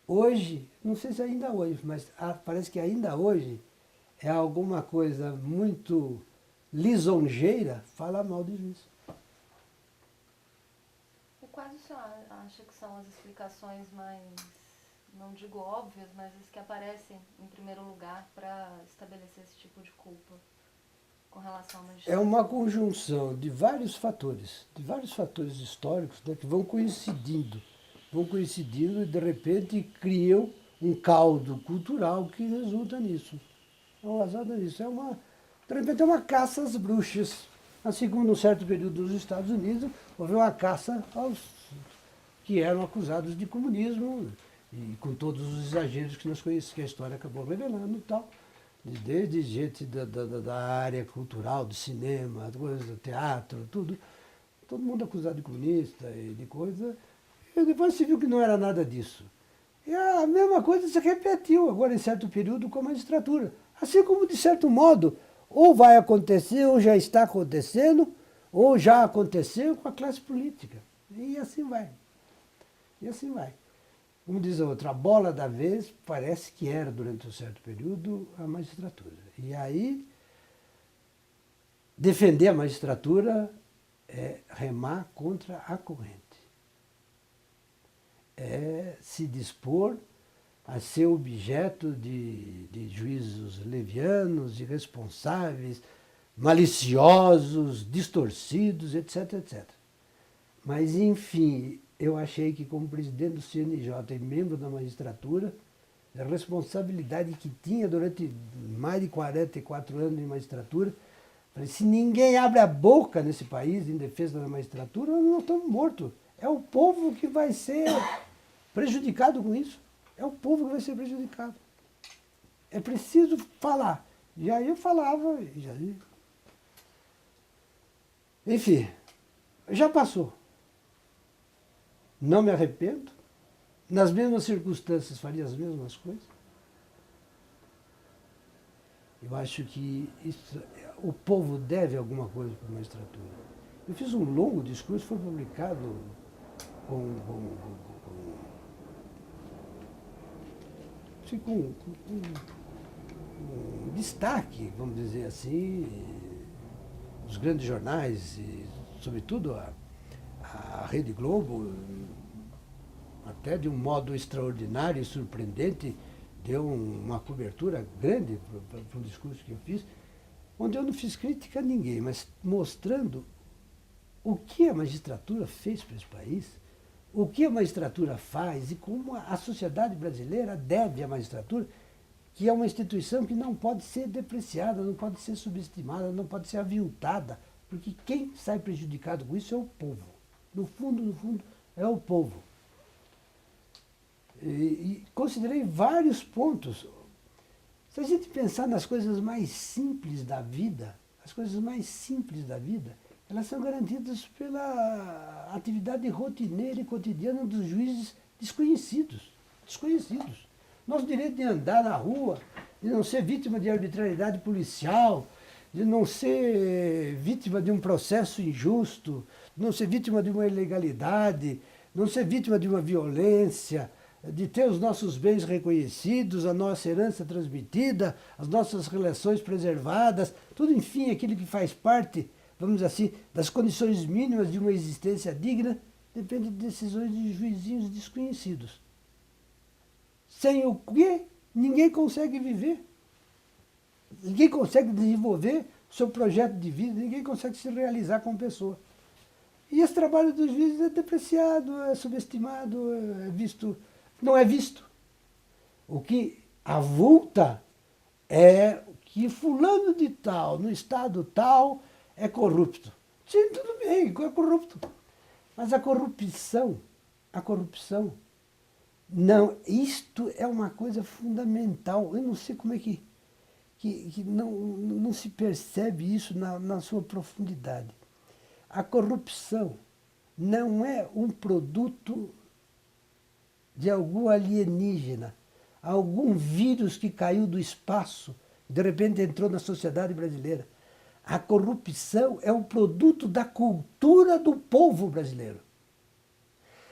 hoje, não sei se ainda hoje, mas parece que ainda hoje é alguma coisa muito lisonjeira falar mal de juiz. E quais o senhor acha que são as explicações mais, não digo óbvias, mas as que aparecem em primeiro lugar para estabelecer esse tipo de culpa com relação à É magistratura? uma conjunção de vários fatores históricos, né, que vão coincidindo e de repente criam um caldo cultural que resulta nisso. É uma razão nisso. De repente é uma caça às bruxas. Assim como num certo período nos Estados Unidos houve uma caça aos que eram acusados de comunismo, e com todos os exageros que nós conhecemos, que a história acabou revelando e tal. Desde gente da área cultural, do cinema, do teatro, tudo. Todo mundo acusado de comunista e de coisa. E depois se viu que não era nada disso. E a mesma coisa se repetiu agora em certo período com a magistratura. Assim como, de certo modo, ou vai acontecer, ou já está acontecendo, ou já aconteceu com a classe política. E assim vai. E assim vai. Como diz a outra, a bola da vez parece que era, durante um certo período, a magistratura. E aí, defender a magistratura é remar contra a corrente. É se dispor a ser objeto de juízos levianos, irresponsáveis, maliciosos, distorcidos, etc, etc. Mas, enfim, eu achei que, como presidente do CNJ e membro da magistratura, a responsabilidade que tinha durante mais de 44 anos de magistratura, falei, se ninguém abre a boca nesse país em defesa da magistratura, nós não estamos mortos. É o povo que vai ser prejudicado com isso. É o povo que vai ser prejudicado. É preciso falar. E aí eu falava, e aí... Enfim, já passou. Não me arrependo. Nas mesmas circunstâncias faria as mesmas coisas. Eu acho que o povo deve alguma coisa para a magistratura. Eu fiz um longo discurso, foi publicado assim, com destaque, vamos dizer assim, nos grandes jornais, e sobretudo a Rede Globo, até de um modo extraordinário e surpreendente, deu uma cobertura grande para o discurso que eu fiz, onde eu não fiz crítica a ninguém, mas mostrando o que a magistratura fez para esse país, o que a magistratura faz e como a sociedade brasileira deve à magistratura, que é uma instituição que não pode ser depreciada, não pode ser subestimada, não pode ser aviltada, porque quem sai prejudicado com isso é o povo. No fundo, é o povo. E considerei vários pontos. Se a gente pensar nas coisas mais simples da vida, as coisas mais simples da vida, elas são garantidas pela atividade rotineira e cotidiana dos juízes desconhecidos. Desconhecidos. Nosso direito de andar na rua, de não ser vítima de arbitrariedade policial, de não ser vítima de um processo injusto, de não ser vítima de uma ilegalidade, não ser vítima de uma violência, de ter os nossos bens reconhecidos, a nossa herança transmitida, as nossas relações preservadas, tudo, enfim, aquilo que faz parte, vamos dizer assim, das condições mínimas de uma existência digna, depende de decisões de juizinhos desconhecidos. Sem o que ninguém consegue viver. Ninguém consegue desenvolver o seu projeto de vida, ninguém consegue se realizar como pessoa. E esse trabalho dos juízes é depreciado, é subestimado, é visto, não é visto. O que avulta é que fulano de tal, no estado tal, é corrupto. Sim, tudo bem, é corrupto. Mas a corrupção, não, isto é uma coisa fundamental. Eu não sei como é que não se percebe isso na sua profundidade. A corrupção não é um produto de algum alienígena, algum vírus que caiu do espaço e de repente entrou na sociedade brasileira. A corrupção é um produto da cultura do povo brasileiro.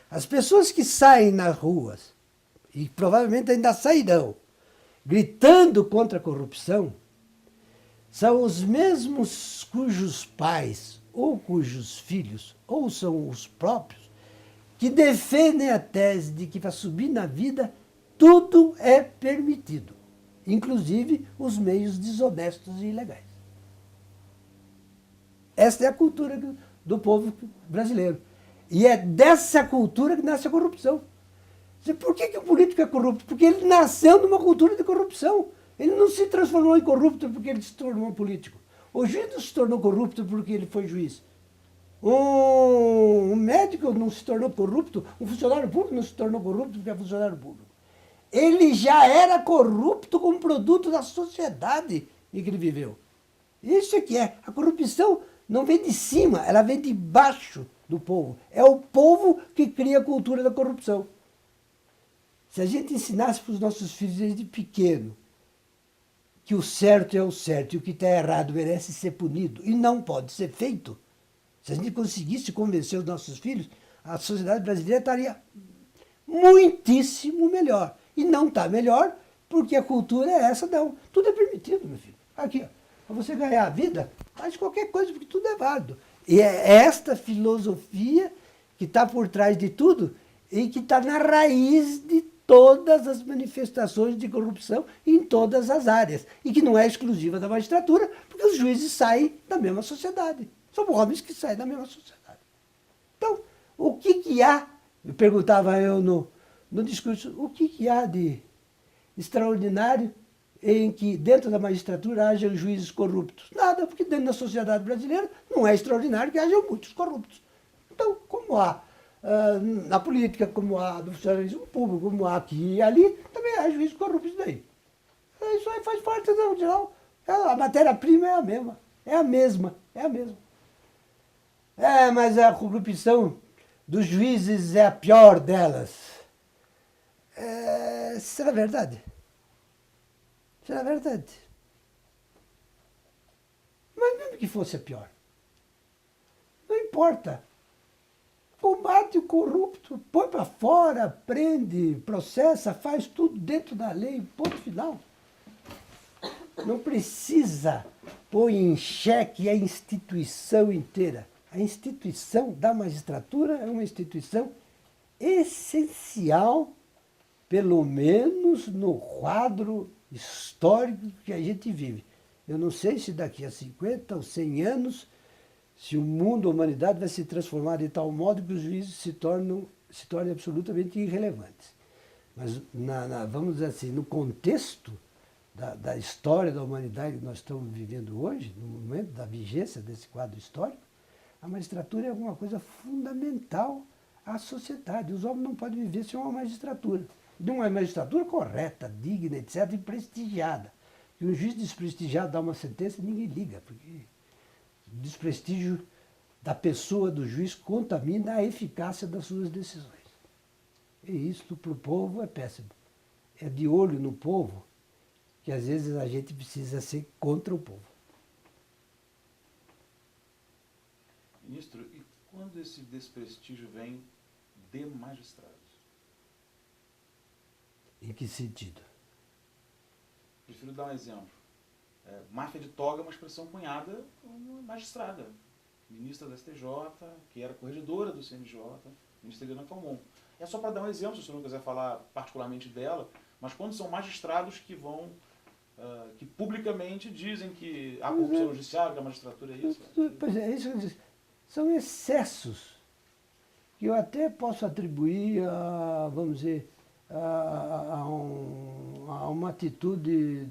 As pessoas que saem nas ruas e provavelmente ainda sairão, gritando contra a corrupção, são os mesmos cujos pais ou cujos filhos, ou são os próprios, que defendem a tese de que para subir na vida tudo é permitido, inclusive os meios desonestos e ilegais. Esta é a cultura do povo brasileiro. E é dessa cultura que nasce a corrupção. Por que o político é corrupto? Porque ele nasceu numa cultura de corrupção. Ele não se transformou em corrupto porque ele se tornou político. O juiz não se tornou corrupto porque ele foi juiz. Um médico não se tornou corrupto, um funcionário público não se tornou corrupto porque é funcionário público. Ele já era corrupto como produto da sociedade em que ele viveu. Isso é que é. A corrupção não vem de cima, ela vem de baixo do povo. É o povo que cria a cultura da corrupção. Se a gente ensinasse para os nossos filhos desde pequeno que o certo é o certo e o que está errado merece ser punido e não pode ser feito, se a gente conseguisse convencer os nossos filhos, a sociedade brasileira estaria muitíssimo melhor. E não está melhor porque a cultura é essa, não. Tudo é permitido, meu filho. Aqui, ó, para você ganhar a vida, faz qualquer coisa porque tudo é válido. E é esta filosofia que está por trás de tudo e que está na raiz de todas as manifestações de corrupção em todas as áreas. E que não é exclusiva da magistratura, porque os juízes saem da mesma sociedade. São homens que saem da mesma sociedade. Então, o que há, me perguntava eu no discurso, o que há de extraordinário em que dentro da magistratura haja juízes corruptos? Nada, porque dentro da sociedade brasileira não é extraordinário que haja muitos corruptos. Então, como há na política, como há no funcionalismo público, como há aqui e ali, também há juízes corruptos daí. Isso aí faz parte do geral. A matéria-prima é a mesma. É a mesma. É a mesma. Mas a corrupção dos juízes é a pior delas. Será verdade? Será verdade? Mas mesmo que fosse a pior, não importa. Combate o corrupto, põe para fora, prende, processa, faz tudo dentro da lei, ponto final. Não precisa pôr em xeque a instituição inteira. A instituição da magistratura é uma instituição essencial, pelo menos no quadro histórico que a gente vive. Eu não sei se daqui a 50 ou 100 anos, se o mundo, a humanidade vai se transformar de tal modo que os juízes se tornem absolutamente irrelevantes. Mas, vamos dizer assim, no contexto da história da humanidade que nós estamos vivendo hoje, no momento da vigência desse quadro histórico, a magistratura é alguma coisa fundamental à sociedade. Os homens não podem viver sem uma magistratura. De uma magistratura correta, digna, etc., e prestigiada. E um juiz desprestigiado dá uma sentença, ninguém liga, porque o desprestígio da pessoa do juiz contamina a eficácia das suas decisões. E isso para o povo é péssimo. É de olho no povo que às vezes a gente precisa ser contra o povo. Ministro, e quando esse desprestígio vem de magistrados? Em que sentido? Prefiro dar um exemplo. Máfia de toga é uma expressão cunhada por uma magistrada, ministra da STJ, que era corregedora do CNJ, ministra Helena Calmon. É só para dar um exemplo, se o senhor não quiser falar particularmente dela, mas quando são magistrados que vão, que publicamente dizem que há corrupção no judiciário, que a magistratura é isso? Pois é, isso que eu disse. São excessos que eu até posso atribuir a, vamos dizer, a uma atitude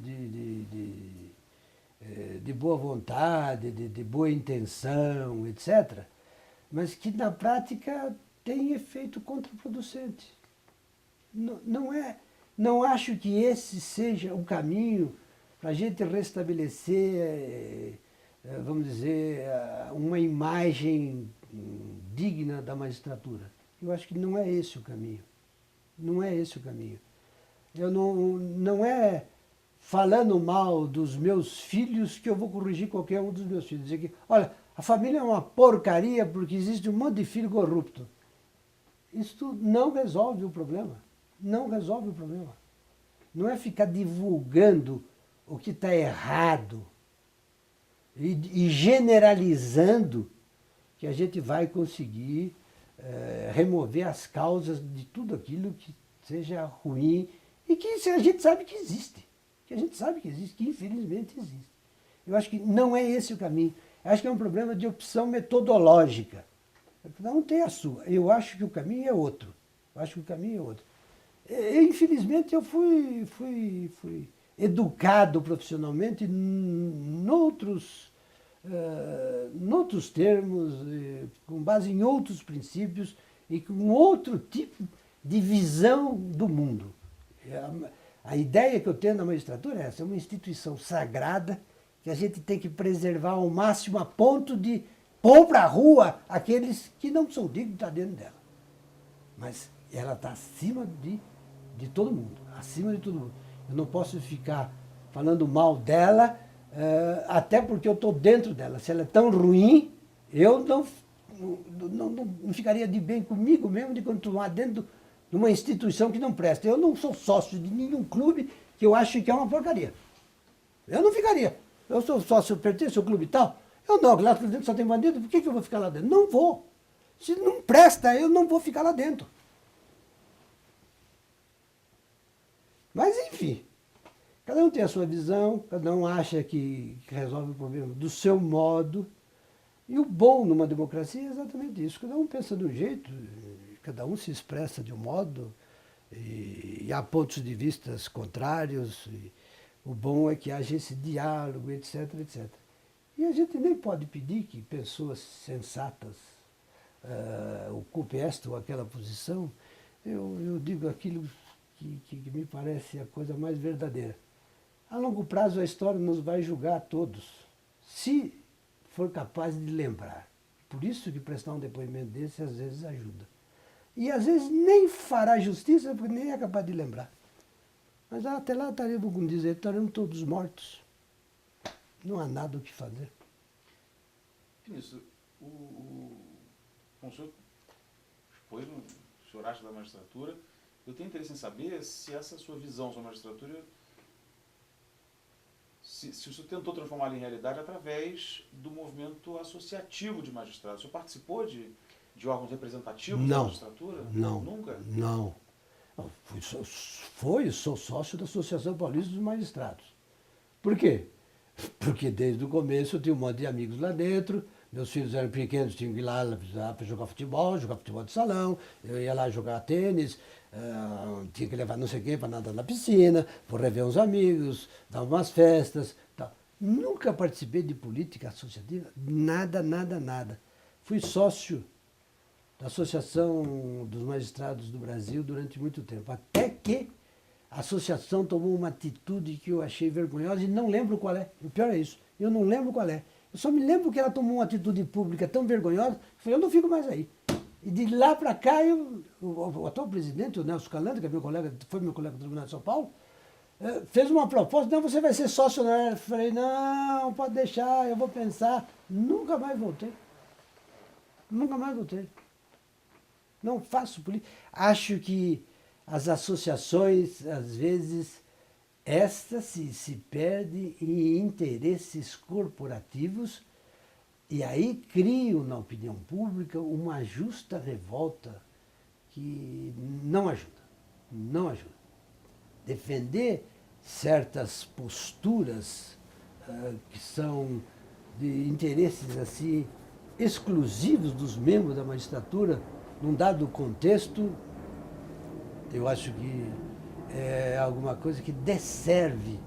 de boa vontade, de boa intenção, etc., mas que na prática tem efeito contraproducente. Não acho que esse seja o caminho para a gente restabelecer, vamos dizer, uma imagem digna da magistratura. Eu acho que não é esse o caminho. Não é esse o caminho. Não é falando mal dos meus filhos que eu vou corrigir qualquer um dos meus filhos. Dizer que, olha, a família é uma porcaria porque existe um monte de filho corrupto. Isso não resolve o problema. não resolve o problema. Não é ficar divulgando o que está errado e generalizando que a gente vai conseguir remover as causas de tudo aquilo que seja ruim e que a gente sabe que existe. Que a gente sabe que existe, que infelizmente existe. Eu acho que não é esse o caminho. Eu acho que é um problema de opção metodológica. Cada um tem a sua. Eu acho que o caminho é outro. Eu acho que o caminho é outro. Infelizmente, eu fui educado profissionalmente noutros termos, com base em outros princípios e com outro tipo de visão do mundo. A ideia que eu tenho da magistratura é essa, é uma instituição sagrada que a gente tem que preservar ao máximo a ponto de pôr para a rua aqueles que não são dignos de estar dentro dela. Mas ela está acima de todo mundo, acima de todo mundo. Eu não posso ficar falando mal dela, até porque eu estou dentro dela. Se ela é tão ruim, eu não ficaria de bem comigo mesmo de continuar dentro de uma instituição que não presta. Eu não sou sócio de nenhum clube que eu acho que é uma porcaria. Eu não ficaria. Eu sou sócio, eu pertenço ao clube e tal. Eu não, lá dentro só tem bandido, por que eu vou ficar lá dentro? Não vou. Se não presta, eu não vou ficar lá dentro. Mas, enfim, cada um tem a sua visão, cada um acha que resolve o problema do seu modo. E o bom numa democracia é exatamente isso. Cada um pensa de um jeito, cada um se expressa de um modo, e há pontos de vista contrários. E o bom é que haja esse diálogo, etc, etc. E a gente nem pode pedir que pessoas sensatas ocupem esta ou aquela posição. Eu digo aquilo que me parece a coisa mais verdadeira. A longo prazo, a história nos vai julgar a todos, se for capaz de lembrar. Por isso que prestar um depoimento desse às vezes ajuda. E às vezes nem fará justiça, porque nem é capaz de lembrar. Mas até lá estaremos, como dizer, estaremos todos mortos. Não há nada o que fazer. Ministro, como o senhor expôs, o senhor acha da magistratura, eu tenho interesse em saber se essa sua visão sobre a magistratura, se o senhor tentou transformá-la em realidade através do movimento associativo de magistrados. O senhor participou de órgãos representativos da magistratura? Não. Nunca? Não. Sou sócio da Associação Paulista dos Magistrados. Por quê? Porque desde o começo eu tinha um monte de amigos lá dentro, meus filhos eram pequenos, tinham que ir lá para jogar futebol de salão, eu ia lá jogar tênis, tinha que levar não sei quem para nadar na piscina, por rever uns amigos, dar umas festas, tal. Nunca participei de política associativa, nada, nada, nada. Fui sócio da Associação dos Magistrados do Brasil durante muito tempo, até que a associação tomou uma atitude que eu achei vergonhosa e não lembro qual é. O pior é isso, eu não lembro qual é. Eu só me lembro que ela tomou uma atitude pública tão vergonhosa, que eu falei, eu não fico mais aí. E de lá para cá, o atual presidente, o Nelson Calandra, que é foi meu colega do Tribunal de São Paulo, fez uma proposta, não, você vai ser sócio. Eu falei, não, pode deixar, eu vou pensar. Nunca mais voltei. Nunca mais voltei. Não faço política. Acho que as associações, às vezes, estas se perdem em interesses corporativos e aí criam na opinião pública uma justa revolta que não ajuda. Não ajuda. Defender certas posturas que são de interesses assim exclusivos dos membros da magistratura num dado contexto, eu acho que é alguma coisa que desserve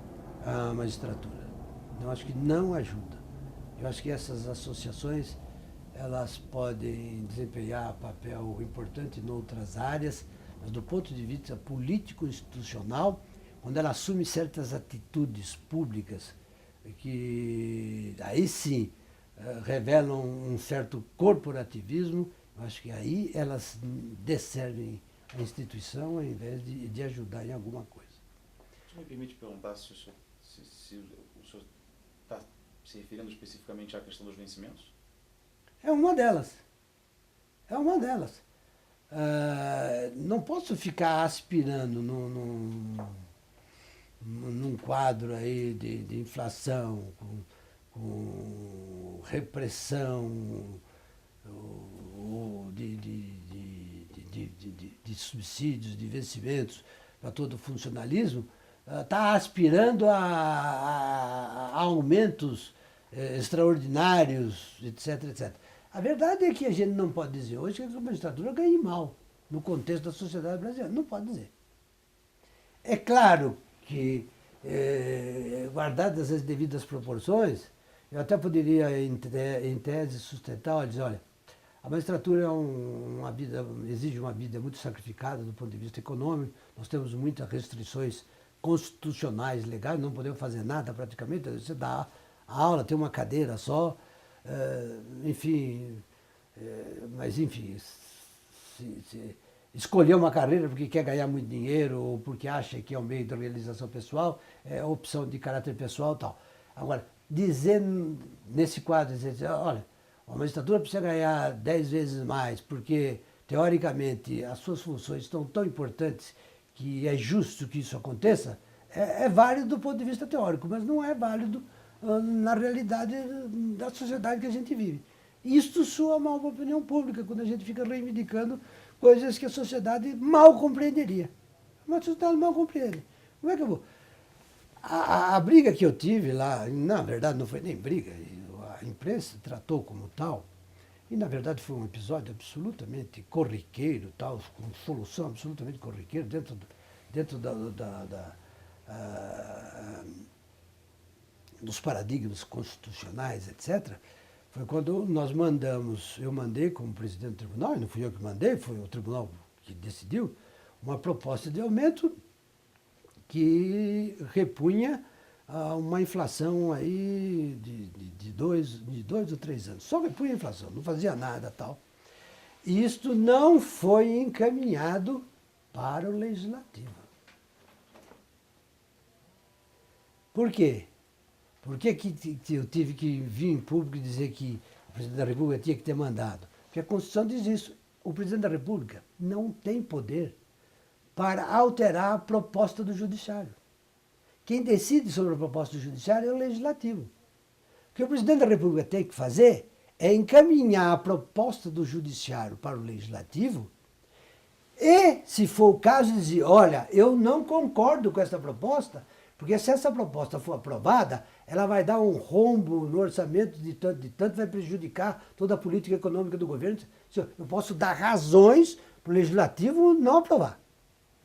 a magistratura. Eu acho que não ajuda. Eu acho que essas associações, elas podem desempenhar papel importante em outras áreas, mas do ponto de vista político-institucional, quando ela assume certas atitudes públicas que aí sim revelam um certo corporativismo, eu acho que aí elas desservem a instituição ao invés de ajudar em alguma coisa. O senhor me permite perguntar se o senhor está se referindo especificamente à questão dos vencimentos? É uma delas. É uma delas. não posso ficar aspirando num quadro aí de inflação, com repressão, de subsídios, de investimentos para todo o funcionalismo, está aspirando a aumentos extraordinários, etc, etc. A verdade é que a gente não pode dizer hoje que a magistratura ganhe mal no contexto da sociedade brasileira. Não pode dizer. É claro que, guardadas as devidas proporções, eu até poderia, em tese, sustentar, dizer, olha, a magistratura exige uma vida muito sacrificada do ponto de vista econômico, nós temos muitas restrições constitucionais, legais, não podemos fazer nada praticamente, você dá aula, tem uma cadeira só, enfim, mas enfim, se escolher uma carreira porque quer ganhar muito dinheiro ou porque acha que é um meio de realização pessoal, é opção de caráter pessoal e tal. Agora, dizer nesse quadro, dizer, olha, a magistratura precisa ganhar 10 vezes mais porque, teoricamente, as suas funções estão tão importantes que é justo que isso aconteça, é válido do ponto de vista teórico, mas não é válido na realidade da sociedade que a gente vive. Isto soa mal para a opinião pública, quando a gente fica reivindicando coisas que a sociedade mal compreenderia. Mas a sociedade mal compreende. Como é que eu vou? A briga que eu tive lá, na verdade não foi nem briga, a imprensa tratou como tal, e na verdade foi um episódio absolutamente corriqueiro, tal, com solução absolutamente corriqueira, dentro dos paradigmas constitucionais, etc., foi quando eu mandei como presidente do tribunal, e não fui eu que mandei, foi o tribunal que decidiu, uma proposta de aumento que repunha uma inflação aí de dois ou 3 anos. Só repunha a inflação, não fazia nada tal. E isto não foi encaminhado para o Legislativo. Por quê? Por que eu tive que vir em público e dizer que o presidente da República tinha que ter mandado? Porque a Constituição diz isso. O presidente da República não tem poder para alterar a proposta do Judiciário. Quem decide sobre a proposta do Judiciário é o Legislativo. O que o presidente da República tem que fazer é encaminhar a proposta do Judiciário para o Legislativo e, se for o caso, dizer, olha, eu não concordo com essa proposta, porque se essa proposta for aprovada, ela vai dar um rombo no orçamento de tanto, vai prejudicar toda a política econômica do governo. Eu posso dar razões para o Legislativo não aprovar.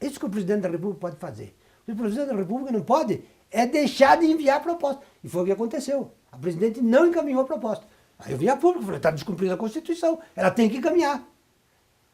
É isso que o presidente da República pode fazer. O que o presidente da República não pode é deixar de enviar a proposta. E foi o que aconteceu. A presidente não encaminhou a proposta. Aí eu vim a público e falei, está descumprindo a Constituição, ela tem que encaminhar.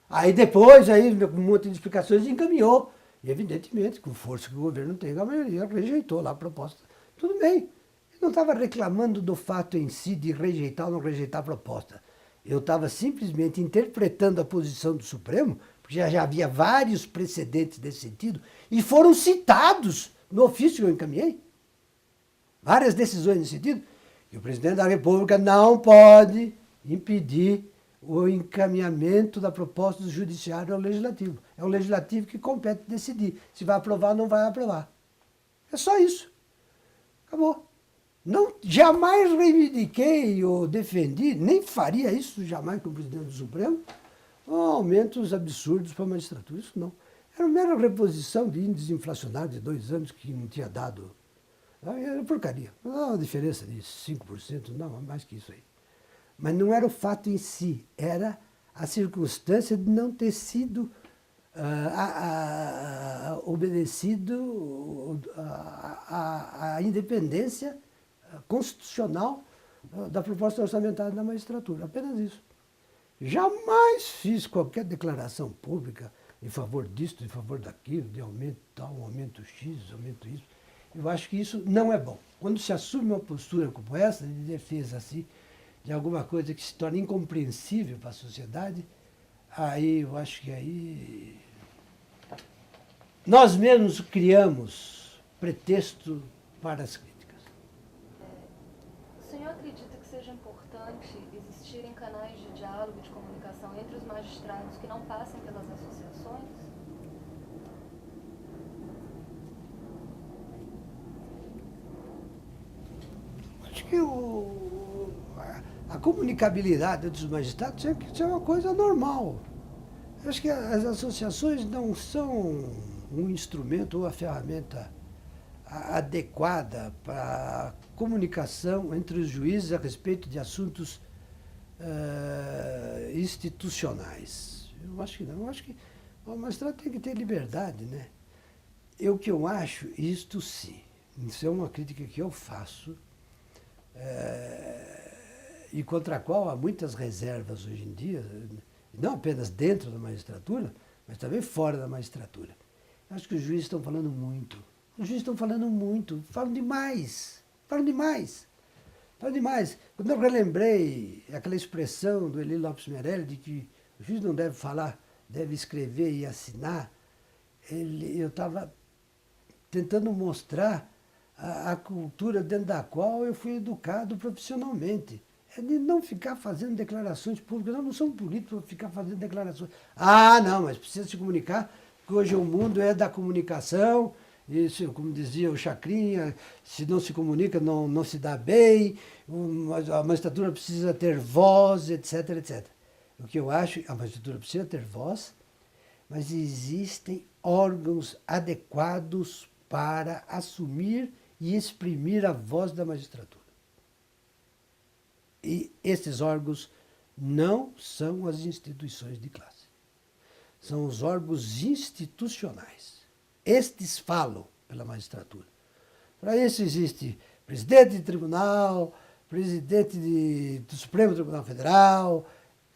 Aí depois, com um monte de explicações, encaminhou. E evidentemente, com força que o governo tem, a maioria rejeitou lá a proposta. Tudo bem. Eu não estava reclamando do fato em si de rejeitar ou não rejeitar a proposta. Eu estava simplesmente interpretando a posição do Supremo, porque já havia vários precedentes desse sentido, e foram citados no ofício que eu encaminhei. Várias decisões nesse sentido. E o presidente da República não pode impedir o encaminhamento da proposta do Judiciário ao Legislativo. É o Legislativo que compete decidir se vai aprovar ou não vai aprovar. É só isso. Acabou. Não, jamais reivindiquei ou defendi, nem faria isso jamais com o presidente do Supremo, aumentos absurdos para a magistratura. Isso não. Era uma mera reposição de índice inflacionário de 2 anos que não tinha dado. Era porcaria. Não dava uma diferença de 5%, não, mais que isso aí. Mas não era o fato em si, era a circunstância de não ter sido obedecido a independência constitucional da proposta orçamentária da magistratura. Apenas isso. Jamais fiz qualquer declaração pública em favor disso, em favor daquilo, de aumento tal, aumento X, aumento isso. Eu acho que isso não é bom. Quando se assume uma postura como essa, de defesa assim, de alguma coisa que se torna incompreensível para a sociedade, aí eu acho que aí nós mesmos criamos pretexto para as críticas. O senhor acredita que seja importante existir existirem canais de diálogo, de comunicação entre os magistrados que não passem pelas associações? Acho que a comunicabilidade dos magistrados é uma coisa normal. Eu acho que as associações não são um instrumento ou a ferramenta adequada para a comunicação entre os juízes a respeito de assuntos institucionais. Eu acho que não. Eu acho que o magistrado tem que ter liberdade, né? O que eu acho, isto sim, isso é uma crítica que eu faço, e contra a qual há muitas reservas hoje em dia, não apenas dentro da magistratura, mas também fora da magistratura. Acho que os juízes estão falando muito. Os juízes estão falando muito, falam demais, falam demais, falam demais. Quando eu relembrei aquela expressão do Eli Lopes Merelli de que o juiz não deve falar, deve escrever e assinar, eu estava tentando mostrar a cultura dentro da qual eu fui educado profissionalmente. É de não ficar fazendo declarações públicas. Nós não somos políticos para ficar fazendo declarações. Ah, não, mas precisa se comunicar, porque hoje o mundo é da comunicação. Isso, como dizia o Chacrinha, se não se comunica, não se dá bem, a magistratura precisa ter voz, etc, etc. O que eu acho, a magistratura precisa ter voz, mas existem órgãos adequados para assumir e exprimir a voz da magistratura. E esses órgãos não são as instituições de classe. São os órgãos institucionais. Estes falam pela magistratura. Para isso existe presidente de tribunal, presidente do Supremo Tribunal Federal.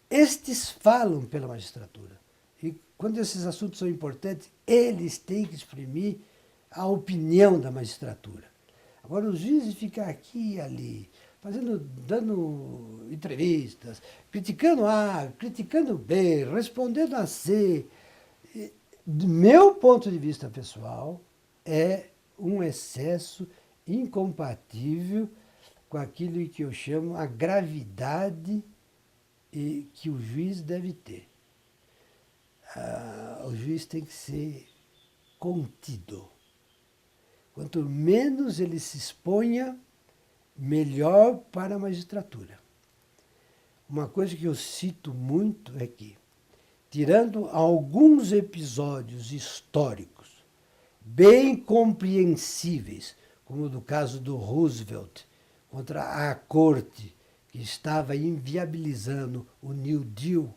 Estes falam pela magistratura. E quando esses assuntos são importantes, eles têm que exprimir a opinião da magistratura. Agora, os juízes ficam aqui e ali, dando entrevistas, criticando A, criticando B, respondendo a C. Do meu ponto de vista pessoal, é um excesso incompatível com aquilo que eu chamo a gravidade que o juiz deve ter. O juiz tem que ser contido. Quanto menos ele se exponha, melhor para a magistratura. Uma coisa que eu cito muito é que, tirando alguns episódios históricos bem compreensíveis, como no caso do Roosevelt contra a corte que estava inviabilizando o New Deal,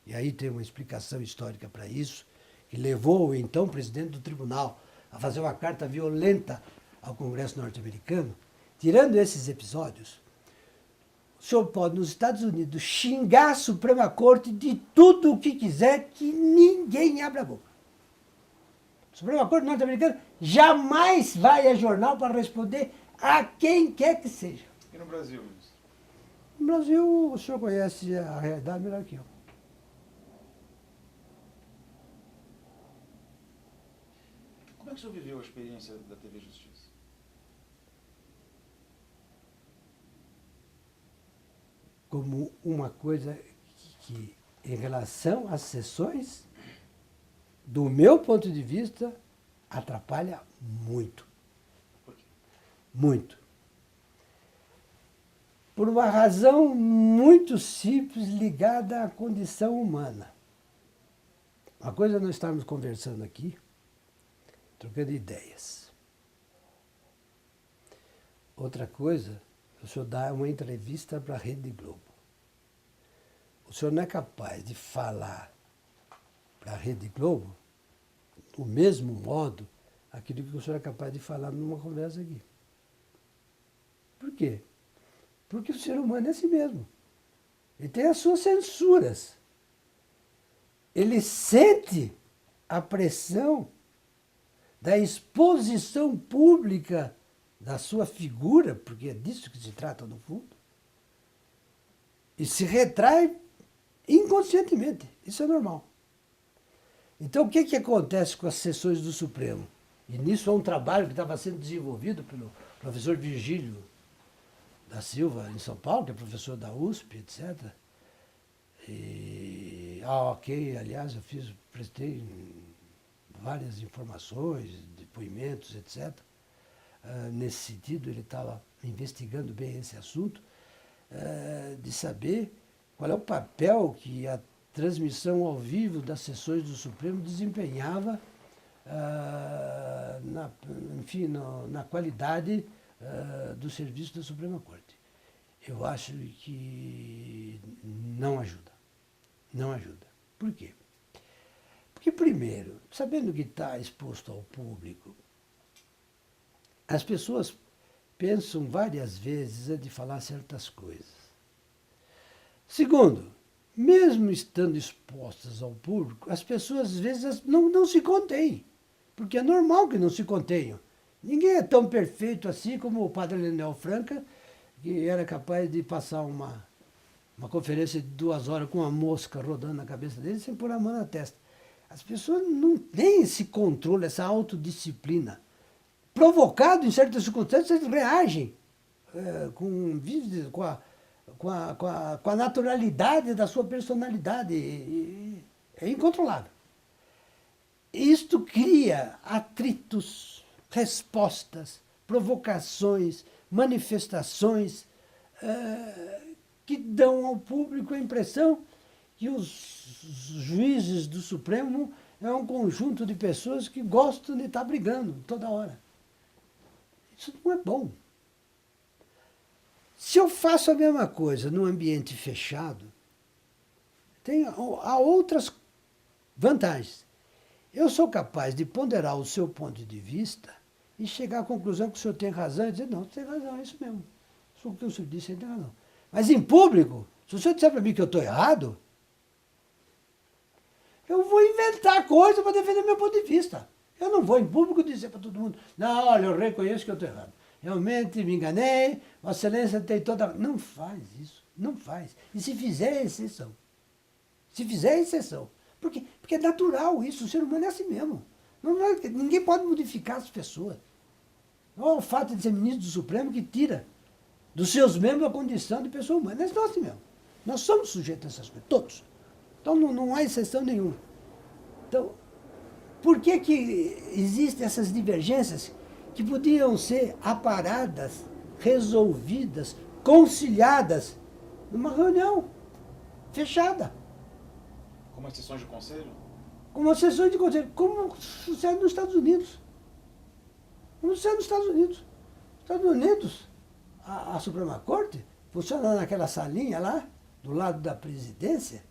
e aí tem uma explicação histórica para isso, que levou o então presidente do tribunal a fazer uma carta violenta ao Congresso norte-americano. Tirando esses episódios, o senhor pode, nos Estados Unidos, xingar a Suprema Corte de tudo o que quiser, que ninguém abre a boca. A Suprema Corte norte-americana jamais vai a jornal para responder a quem quer que seja. E no Brasil, ministro? No Brasil, o senhor conhece a realidade melhor que eu. Como é que o senhor viveu a experiência da TV Justiça? Como uma coisa que, em relação às sessões, do meu ponto de vista, atrapalha muito. Por quê? Muito. Por uma razão muito simples ligada à condição humana. Uma coisa é nós estarmos conversando aqui, trocando ideias. Outra coisa, o senhor dá uma entrevista para a Rede Globo. O senhor não é capaz de falar para a Rede Globo do mesmo modo aquilo que o senhor é capaz de falar numa conversa aqui. Por quê? Porque o ser humano é assim mesmo. Ele tem as suas censuras. Ele sente a pressão da exposição pública da sua figura, porque é disso que se trata no fundo, e se retrai inconscientemente. Isso é normal. Então, o que acontece com as sessões do Supremo? E nisso é um trabalho que estava sendo desenvolvido pelo professor Virgílio, da Silva, em São Paulo, que é professor da USP, etc. Ok, aliás, prestei várias informações, depoimentos, etc. Nesse sentido, ele estava investigando bem esse assunto, de saber qual é o papel que a transmissão ao vivo das sessões do Supremo desempenhava na qualidade do serviço da Suprema Corte. Eu acho que não ajuda. Não ajuda. Por quê? Porque, primeiro, sabendo que está exposto ao público, as pessoas pensam várias vezes antes de falar certas coisas. Segundo, mesmo estando expostas ao público, as pessoas às vezes não se contêm, porque é normal que não se contenham. Ninguém é tão perfeito assim como o padre Leonel Franca, que era capaz de passar uma conferência de 2 horas com uma mosca rodando na cabeça dele sem pôr a mão na testa. As pessoas não têm esse controle, essa autodisciplina. Provocado em certas circunstâncias, eles reagem com a naturalidade da sua personalidade. É incontrolável. Isto cria atritos, respostas, provocações, manifestações que dão ao público a impressão que os juízes do Supremo é um conjunto de pessoas que gostam de estar brigando toda hora. Isso não é bom. Se eu faço a mesma coisa num ambiente fechado, há outras vantagens. Eu sou capaz de ponderar o seu ponto de vista e chegar à conclusão que o senhor tem razão e dizer, não, você tem razão, é isso mesmo. O que o senhor disse, ele tem razão. Mas em público, se o senhor disser para mim que eu estou errado, eu vou inventar coisa para defender meu ponto de vista. Eu não vou em público dizer para todo mundo, não, olha, eu reconheço que eu estou errado. Realmente me enganei, Vossa Excelência tem toda... Não faz isso, não faz. E se fizer, é exceção. Se fizer, é exceção. Por quê? Porque é natural isso, o ser humano é assim mesmo. Ninguém pode modificar as pessoas. Não é o fato de ser ministro do Supremo que tira dos seus membros a condição de pessoa humana. Nós somos assim mesmo. Nós somos sujeitos a essas coisas, todos. Então não há exceção nenhuma. Então, por que existem essas divergências que podiam ser aparadas, resolvidas, conciliadas numa reunião fechada? Como as sessões de conselho? Como as sessões de conselho, como sucede nos Estados Unidos. Como sucede nos Estados Unidos. Nos Estados Unidos, a Suprema Corte funciona naquela salinha lá, do lado da presidência.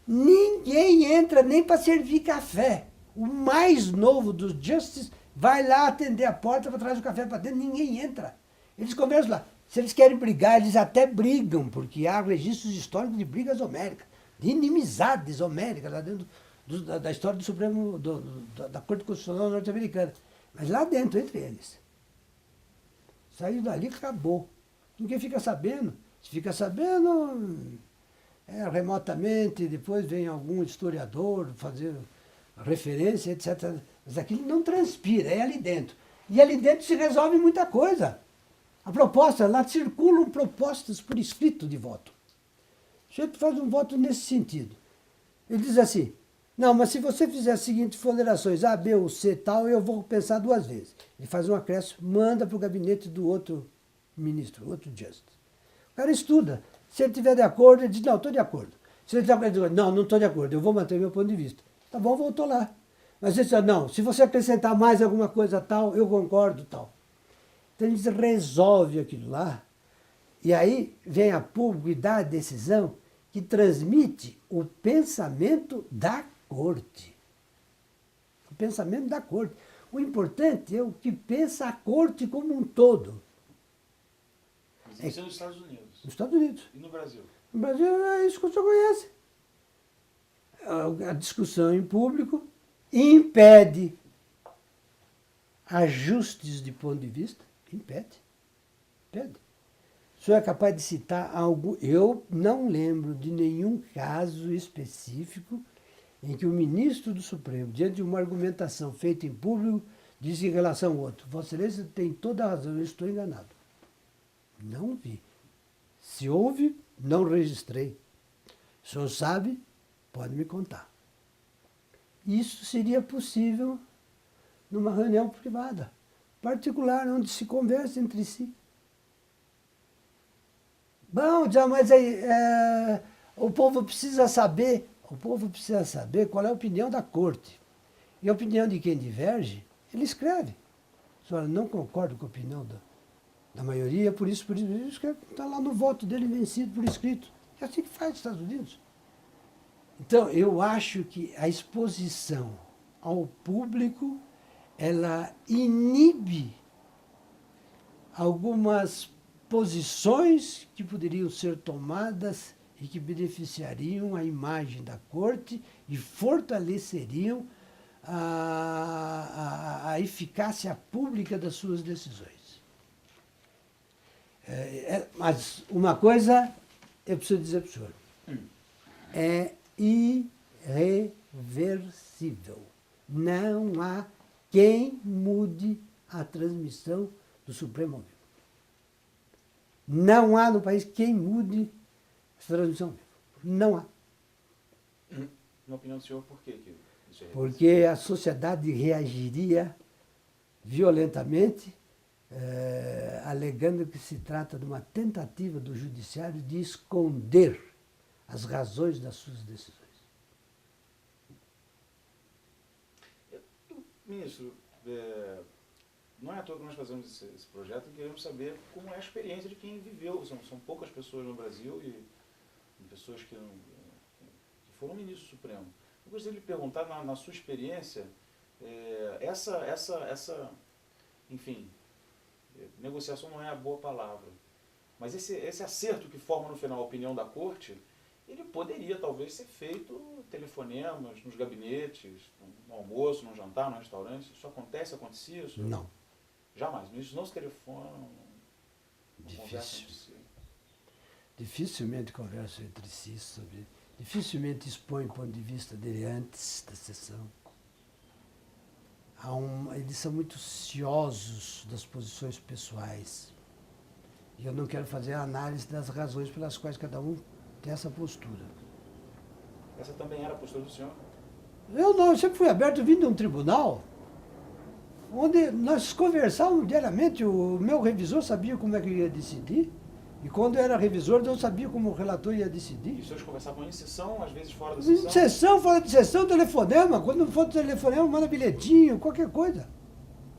Ninguém entra nem para servir café. O mais novo dos Justices vai lá atender a porta para trazer o café para dentro, ninguém entra. Eles conversam lá. Se eles querem brigar, eles até brigam, porque há registros históricos de brigas homéricas, de inimizades homéricas lá dentro da história do Supremo, da Corte Constitucional norte-americana. Mas lá dentro, entre eles. Saiu dali, acabou. Ninguém fica sabendo. Se fica sabendo, remotamente, depois vem algum historiador fazer referência, etc. Mas aquilo não transpira, é ali dentro. E ali dentro se resolve muita coisa. A proposta, lá circulam propostas por escrito de voto. O sujeito faz um voto nesse sentido. Ele diz assim, não, mas se você fizer as seguintes ponderações, A, B ou C tal, eu vou pensar 2 vezes. Ele faz um acréscimo, manda para o gabinete do outro ministro, outro justice. O cara estuda. Se ele estiver de acordo, ele diz, não, estou de acordo. Se ele está de acordo, não estou de acordo, eu vou manter meu ponto de vista. Tá bom, voltou lá. Mas ele diz, não, se você acrescentar mais alguma coisa tal, eu concordo tal. Então eles resolvem aquilo lá, e aí vem a público e dá a decisão que transmite o pensamento da corte. O pensamento da corte. O importante é o que pensa a corte como um todo. Mas isso é nos Estados Unidos. Nos Estados Unidos. E no Brasil? No Brasil é isso que o senhor conhece. A discussão em público impede ajustes de ponto de vista. Impede. Impede. O senhor é capaz de citar algo? Eu não lembro de nenhum caso específico em que o ministro do Supremo, diante de uma argumentação feita em público, disse em relação ao outro, Vossa Excelência tem toda a razão, eu estou enganado. Não vi. Se houve, não registrei. O senhor sabe, pode me contar. Isso seria possível numa reunião privada, particular, onde se conversa entre si. Bom, já, mas aí, o povo precisa saber qual é a opinião da corte. E a opinião de quem diverge, ele escreve. Senhora, não concordo com a opinião da maioria, por isso, escreve. Está lá no voto dele vencido por escrito. É assim que faz nos Estados Unidos. Então, eu acho que a exposição ao público, ela inibe algumas posições que poderiam ser tomadas e que beneficiariam a imagem da corte e fortaleceriam a eficácia pública das suas decisões. Mas uma coisa eu preciso dizer para o senhor. É irreversível. Não há quem mude a transmissão do Supremo ao vivo. Não há no país quem mude a transmissão ao vivo. Não há. Na opinião do senhor, por quê que isso é Porque a sociedade reagiria violentamente, alegando que se trata de uma tentativa do judiciário de esconder as razões das suas decisões. Ministro, não é à toa que nós fazemos esse projeto e queremos saber como é a experiência de quem viveu. São poucas pessoas no Brasil e pessoas que foram ministros do Supremo. Eu gostaria de lhe perguntar, na sua experiência, enfim, negociação não é a boa palavra, mas esse acerto que forma no final a opinião da corte, ele poderia talvez ser feito telefonemas, nos gabinetes, no almoço, no jantar, no restaurante. Isso acontecia? Isso? Não. Jamais. Ministros não se telefonam, não conversam entre si. Dificilmente conversam entre si dificilmente expõem o ponto de vista dele antes da sessão. Eles são muito ciosos das posições pessoais. E eu não quero fazer a análise das razões pelas quais cada um tem essa postura. Essa também era a postura do senhor? Eu sempre fui aberto, eu vim de um tribunal onde nós conversávamos diariamente. O meu revisor sabia como é que ia decidir. E quando eu era revisor, eu sabia como o relator ia decidir. E os senhores conversavam em sessão, às vezes fora da Em sessão? sessão, fora de sessão, telefonema. Quando não for telefonema, manda bilhetinho, qualquer coisa.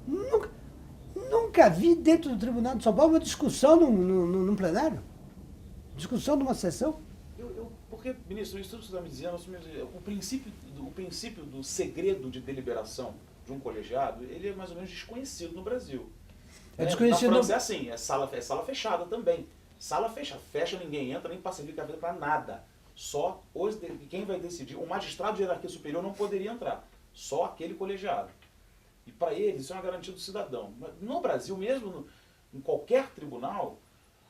Nunca vi dentro do Tribunal de São Paulo uma discussão num plenário. Discussão numa sessão. Porque, ministro, isso tudo que você está me dizendo, o princípio do segredo de deliberação de um colegiado, ele é mais ou menos desconhecido no Brasil. É desconhecido. Na França é assim, é sala fechada também. Sala fecha, ninguém entra, nem passa livre cabelo para nada. Só quem vai decidir, o magistrado de hierarquia superior não poderia entrar. Só aquele colegiado. E para eles isso é uma garantia do cidadão. No Brasil mesmo, em qualquer tribunal,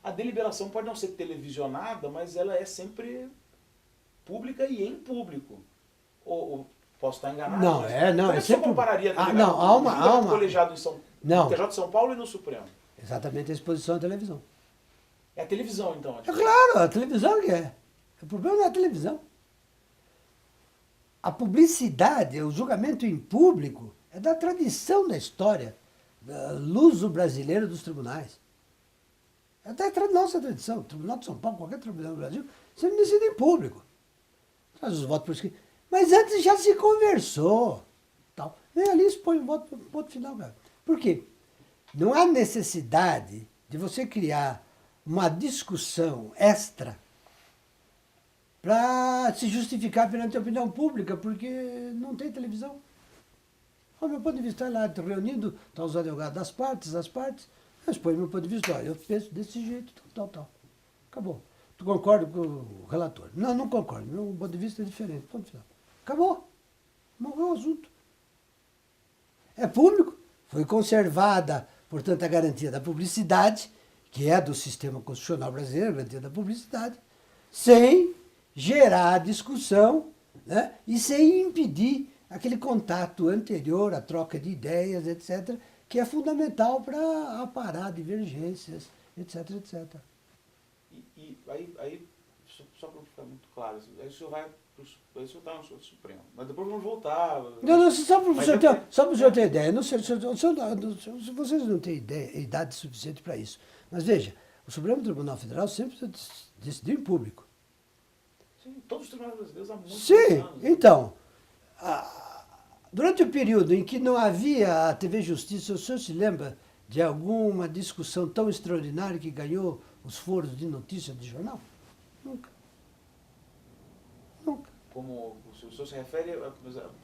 a deliberação pode não ser televisionada, mas ela é sempre pública e em público. Ou posso estar enganado? Não, Como é que você compararia a do colegiado no TJ de São Paulo e no Supremo? Exatamente a exposição à televisão. É a televisão, então. É claro, a televisão que é. O problema não é a televisão. A publicidade, o julgamento em público, é da tradição da história luso-brasileira dos tribunais. É da nossa tradição. O Tribunal de São Paulo, qualquer tribunal do Brasil, sempre decide em público. Faz os votos por escrito. Mas antes já se conversou. Tal. Vem ali e expõe o voto final. Cara. Por quê? Não há necessidade de você criar uma discussão extra para se justificar perante a opinião pública, porque não tem televisão. O meu ponto de vista é lá, reunindo, estão os advogados das partes, eu exponho meu ponto de vista, olha, eu penso desse jeito, tal. Acabou. Tu concorda com o relator? Não concordo, meu ponto de vista é diferente, ponto final. Acabou. Morreu o assunto. É público, foi conservada, portanto, a garantia da publicidade, que é do sistema constitucional brasileiro, a garantia da publicidade, sem gerar discussão, né, e sem impedir aquele contato anterior, a troca de ideias, etc., que é fundamental para aparar divergências, etc. E aí só para ficar muito claro, aí o senhor vai, aí o senhor está no Supremo, mas depois vamos voltar. Não, só para o Mas senhor ter ideia, não sei, vocês não têm idade suficiente para isso. Mas veja, o Supremo Tribunal Federal sempre decidiu em público. Sim, todos os tribunais brasileiros há muitos Sim, anos. então, durante o período em que não havia a TV Justiça, o senhor se lembra de alguma discussão tão extraordinária que ganhou os foros de notícia de jornal? Nunca. Nunca. Como o senhor se refere,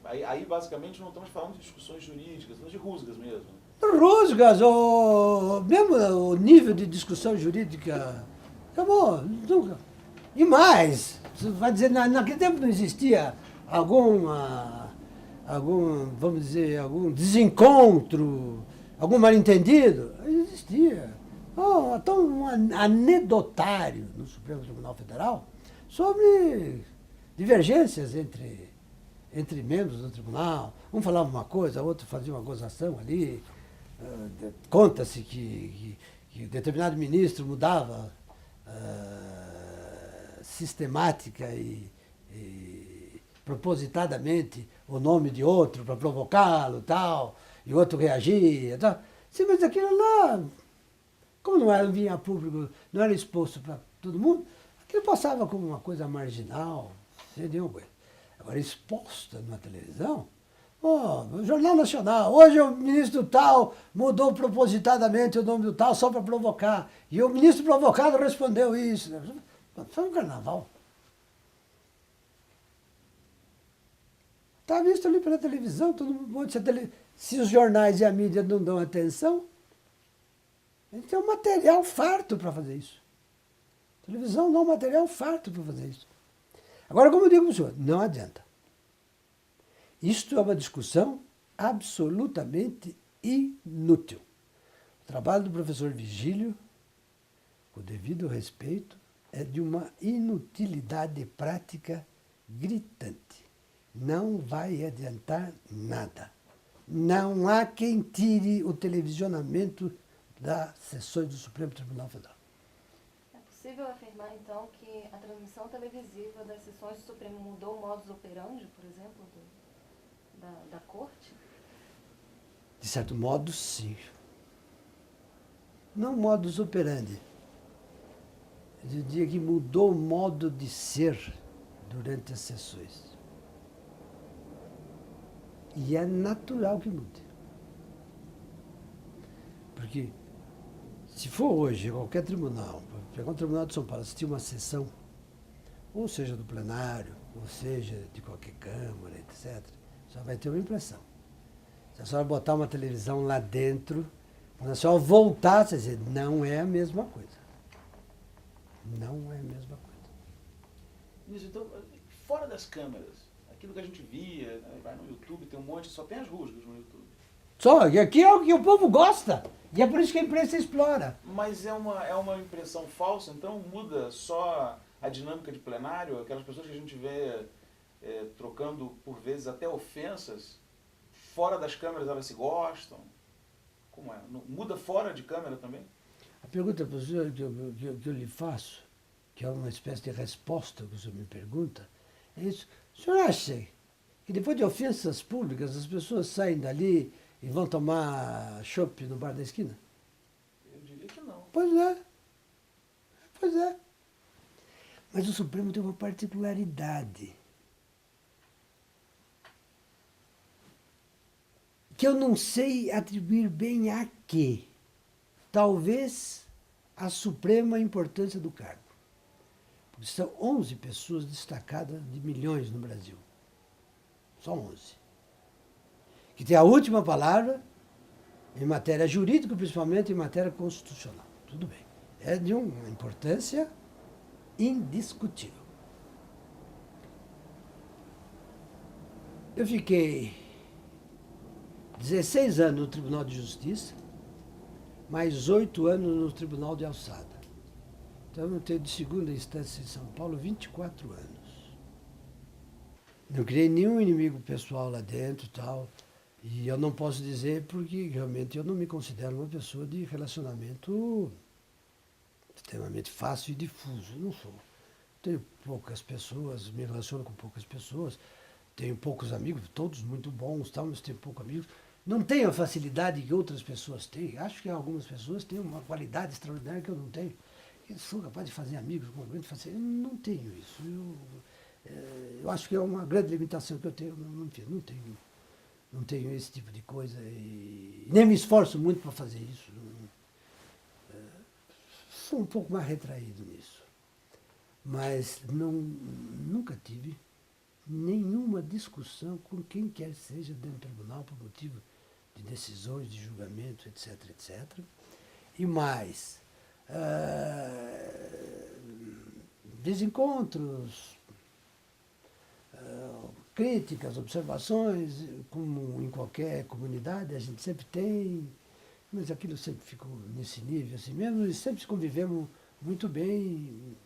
aí basicamente não estamos falando de discussões jurídicas, estamos de rusgas mesmo. Rusgas, mesmo o nível de discussão jurídica, acabou, nunca. E mais, você vai dizer, naquele tempo não existia vamos dizer, algum desencontro, algum mal-entendido? Existia. Então, um anedotário no Supremo Tribunal Federal sobre divergências entre membros do tribunal. Um falava uma coisa, outro fazia uma gozação ali. Conta-se que determinado ministro mudava sistemática e propositadamente o nome de outro para provocá-lo, tal, e o outro reagia, tal. Sim, mas aquilo lá, como não vinha a público, não era exposto para todo mundo, aquilo passava como uma coisa marginal, sem nenhum coisa. Agora, exposta numa televisão, o Jornal Nacional, hoje o ministro tal mudou propositadamente o nome do tal só para provocar, e o ministro provocado respondeu isso. Foi um carnaval. Está visto ali pela televisão, todo mundo. Se os jornais e a mídia não dão atenção, a gente tem um material farto para fazer isso. A televisão dá um material farto para fazer isso. Agora, como eu digo para o senhor, não adianta. Isto é uma discussão absolutamente inútil. O trabalho do professor Vigílio, com o devido respeito, é de uma inutilidade prática gritante. Não vai adiantar nada. Não há quem tire o televisionamento das sessões do Supremo Tribunal Federal. É possível afirmar, então, que a transmissão televisiva das sessões do Supremo mudou o modus operandi, por exemplo, da Corte? De certo modo, sim. Não modus operandi. Eu diria que mudou o modo de ser durante as sessões. E é natural que mude. Porque se for hoje qualquer tribunal, pegar um tribunal de São Paulo, assistir uma sessão, ou seja do plenário, ou seja de qualquer Câmara, etc., só vai ter uma impressão. Se a senhora botar uma televisão lá dentro, quando a senhora voltar, você vai dizer, não é a mesma coisa. Não é a mesma coisa. Isso, então, fora das câmeras, aquilo que a gente via, né, vai no YouTube, tem um monte, só tem as rusgas no YouTube. Só, e aqui é o que o povo gosta. E é por isso que a imprensa explora. Mas é uma impressão falsa, então muda só a dinâmica de plenário, aquelas pessoas que a gente vê trocando, por vezes, até ofensas, fora das câmeras elas se gostam. Como é? Muda fora de câmera também? A pergunta que eu lhe faço, que é uma espécie de resposta que o senhor me pergunta, é isso. O senhor acha que depois de ofensas públicas as pessoas saem dali e vão tomar chopp no bar da esquina? Eu diria que não. Pois é. Pois é. Mas o Supremo tem uma particularidade. Que eu não sei atribuir bem a quê. Talvez a suprema importância do cargo. Porque são 11 pessoas destacadas de milhões no Brasil. Só 11. Que tem a última palavra em matéria jurídica, principalmente em matéria constitucional. Tudo bem. É de uma importância indiscutível. Eu fiquei 16 anos no Tribunal de Justiça, mais 8 anos no Tribunal de Alçada. Então, eu tenho de segunda instância em São Paulo 24 anos. Não criei nenhum inimigo pessoal lá dentro e tal. E eu não posso dizer porque realmente eu não me considero uma pessoa de relacionamento extremamente fácil e difuso. Eu não sou. Tenho poucas pessoas, me relaciono com poucas pessoas, tenho poucos amigos, todos muito bons, tal, mas tenho poucos amigos. Não tenho a facilidade que outras pessoas têm. Acho que algumas pessoas têm uma qualidade extraordinária que eu não tenho. Eu sou capaz de fazer amigos com grande facilidade. Eu não tenho isso. Eu acho que é uma grande limitação que eu tenho. Não tenho esse tipo de coisa e nem me esforço muito para fazer isso. Sou um pouco mais retraído nisso. Mas nunca tive nenhuma discussão com quem quer que seja dentro do tribunal por motivo de decisões, de julgamento, etc, etc. E mais, desencontros, críticas, observações, como em qualquer comunidade a gente sempre tem, mas aquilo sempre ficou nesse nível assim mesmo, e sempre convivemos muito bem,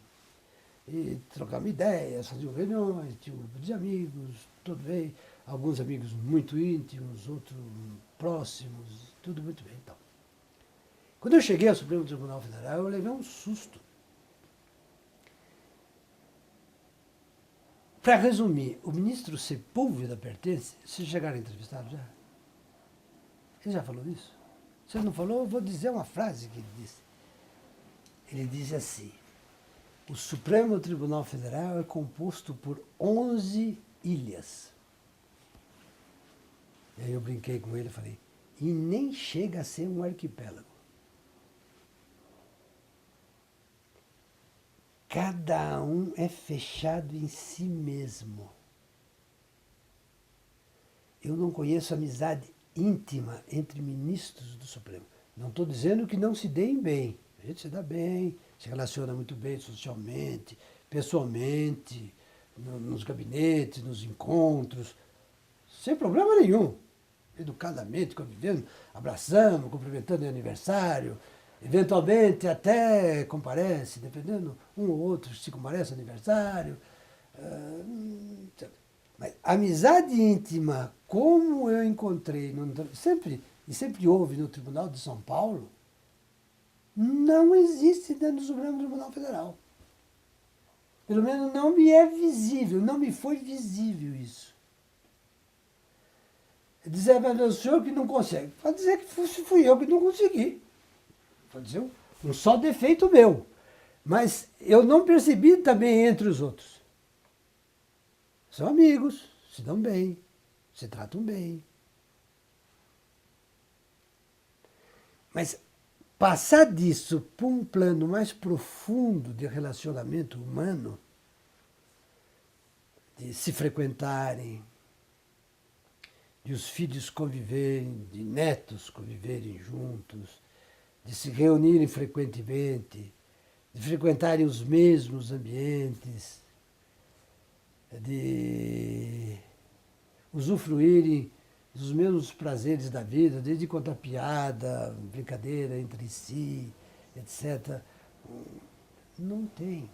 e trocamos ideias, fazíamos reuniões, tinha um grupo de amigos, tudo bem, alguns amigos muito íntimos, outros próximos, tudo muito bem. Então, quando eu cheguei ao Supremo Tribunal Federal, eu levei um susto. Para resumir, o ministro Sepúlveda pertence, vocês chegaram a entrevistá-lo já? Ele já falou isso? Se ele não falou, eu vou dizer uma frase que ele disse. Ele diz assim: o Supremo Tribunal Federal é composto por 11 ilhas. E aí eu brinquei com ele e falei, e nem chega a ser um arquipélago. Cada um é fechado em si mesmo. Eu não conheço amizade íntima entre ministros do Supremo. Não estou dizendo que não se deem bem. A gente se dá bem, se relaciona muito bem socialmente, pessoalmente, nos gabinetes, nos encontros, sem problema nenhum. Educadamente, convivendo, abraçando, cumprimentando em aniversário, eventualmente até comparece, dependendo, um ou outro se comparece aniversário. Mas amizade íntima, como eu encontrei, sempre houve no Tribunal de São Paulo, não existe dentro do Supremo Tribunal Federal. Pelo menos não me é visível, não me foi visível isso. Dizer, mas o senhor que não consegue. Pode dizer que fui eu que não consegui. Pode dizer um só defeito meu. Mas eu não percebi também entre os outros. São amigos, se dão bem, se tratam bem. Mas passar disso para um plano mais profundo de relacionamento humano, de se frequentarem, de os filhos conviverem, de netos conviverem juntos, de se reunirem frequentemente, de frequentarem os mesmos ambientes, de usufruírem dos mesmos prazeres da vida, desde contar piada, brincadeira entre si, etc. Não tem.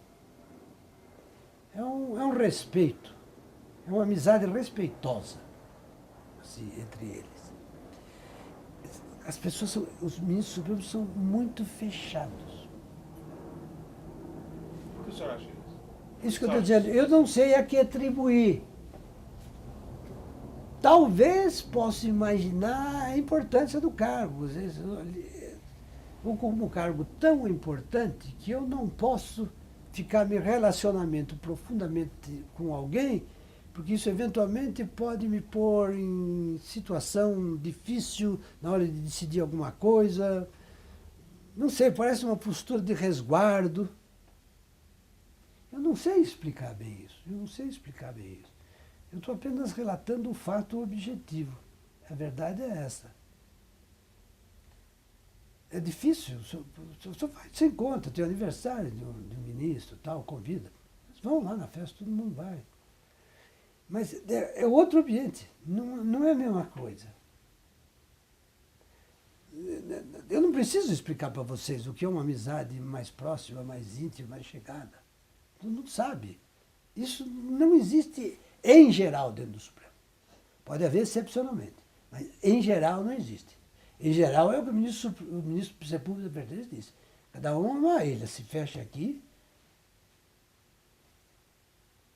É um respeito, é uma amizade respeitosa assim, entre eles. As pessoas, os ministros supremos são muito fechados. Por que o senhor acha isso? Isso que eu estou dizendo, eu não sei a que atribuir. Talvez possa imaginar a importância do cargo. Às vezes, ou como um cargo tão importante que eu não posso ficar me relacionamento profundamente com alguém, porque isso eventualmente pode me pôr em situação difícil na hora de decidir alguma coisa. Não sei, parece uma postura de resguardo. Eu não sei explicar bem isso. Eu estou apenas relatando um fato objetivo. A verdade é essa. É difícil. Você encontra, tem o aniversário de um ministro, tal, convida. Eles vão lá na festa, todo mundo vai. Mas é outro ambiente, não é a mesma coisa. Eu não preciso explicar para vocês o que é uma amizade mais próxima, mais íntima, mais chegada. Todo mundo sabe. Isso não existe em geral dentro do Supremo. Pode haver excepcionalmente, mas em geral não existe. Em geral é o que o ministro Sepúlveda Pertence disse. Cada um é uma ilha, se fecha aqui,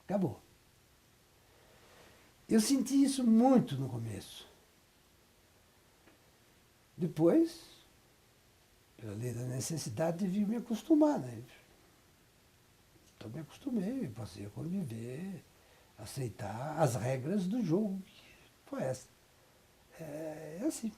acabou. Eu senti isso muito no começo. Depois, pela lei da necessidade, tive que me acostumar, né? Então me acostumei, passei a conviver, aceitar as regras do jogo. Foi essa. É assim.